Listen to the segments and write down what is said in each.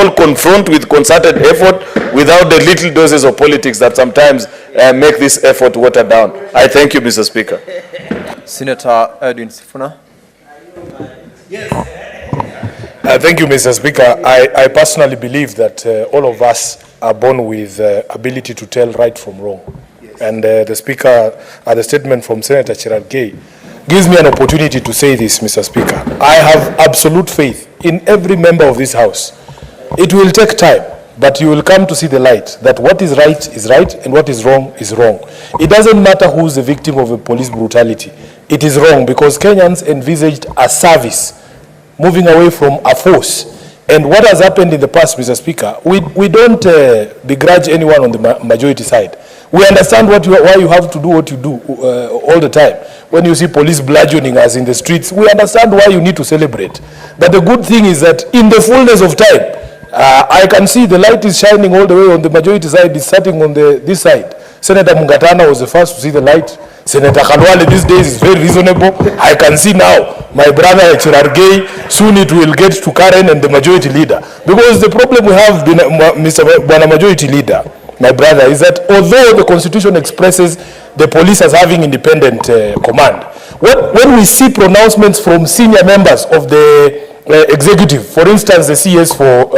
all confront with concerted effort without the little doses of politics that sometimes make this effort watered down. I thank you, Mr. Speaker. Senator Edwin Sifuna. Yes. Thank you, Mr. Speaker. I personally believe that all of us are born with ability to tell right from wrong. Yes. And the Speaker, the statement from Senator Cherargei gives me an opportunity to say this, Mr. Speaker. I have absolute faith in every member of this House. It will take time, but you will come to see the light, that what is right and what is wrong is wrong. It doesn't matter who is the victim of a police brutality. It is wrong because Kenyans envisaged a service, moving away from a force. And what has happened in the past, Mr. Speaker, we don't begrudge anyone on the majority side. We understand why you have to do what you do all the time. When you see police bludgeoning us in the streets, we understand why you need to celebrate. But the good thing is that in the fullness of time, I can see the light is shining all the way on the majority side, is starting on this side. Senator Mungatana was the first to see the light. Senator Khalwale these days is very reasonable. I can see now my brother Cherargei, soon it will get to Karen and the majority leader. Because the problem we have, Mr. Bwana Majority Leader, my brother, is that although the Constitution expresses the police as having independent command, when we see pronouncements from senior members of the executive, for instance, the CS for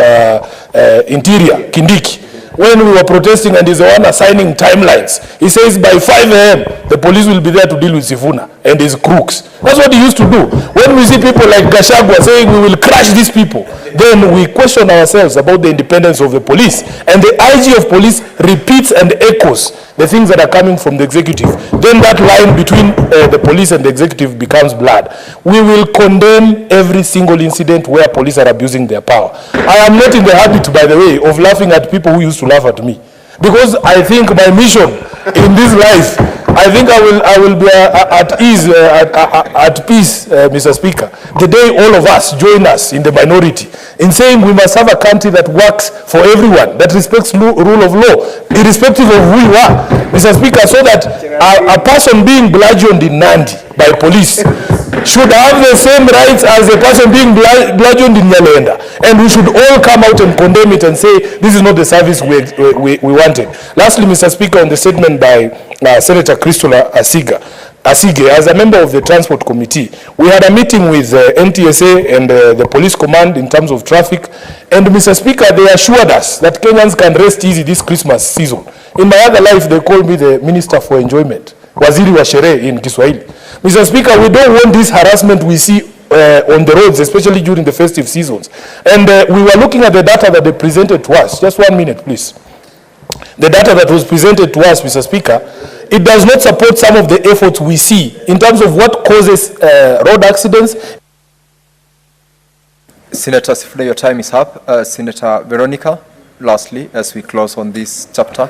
Interior, Kindiki, when we were protesting and he's the one assigning timelines, he says by 5 a.m. the police will be there to deal with Sifuna and his crooks. That's what he used to do. When we see people like Gachagua saying we will crush these people, then we question ourselves about the independence of the police. And the IG of police repeats and echoes the things that are coming from the executive. Then that line between the police and the executive becomes blurred. We will condemn every single incident where police are abusing their power. I am not in the habit, by the way, of laughing at people who used to laugh at me. Because I think my mission in this life, I think I will be at ease, at peace, Mr. Speaker, the day all of us join us in the minority in saying we must have a country that works for everyone, that respects rule of law, irrespective of who you are, Mr. Speaker, so that a person being bludgeoned in Nandi by police should have the same rights as a person being bludgeoned in Nyalenda. And we should all come out and condemn it and say this is not the service we wanted. Lastly, Mr. Speaker, on the statement by Senator Christopher Asige, as a member of the Transport Committee, we had a meeting with NTSA and the police command in terms of traffic. And Mr. Speaker, they assured us that Kenyans can rest easy this Christmas season. In my other life, they called me the Minister for Enjoyment, Waziri wa Sherehe in Kiswahili. Mr. Speaker, we don't want this harassment we see on the roads, especially during the festive seasons. And we were looking at the data that they presented to us. Just 1 minute, please. The data that was presented to us, Mr. Speaker, it does not support some of the efforts we see in terms of what causes road accidents. Senator Sifuna, your time is up. Senator Veronica, lastly, as we close on this chapter.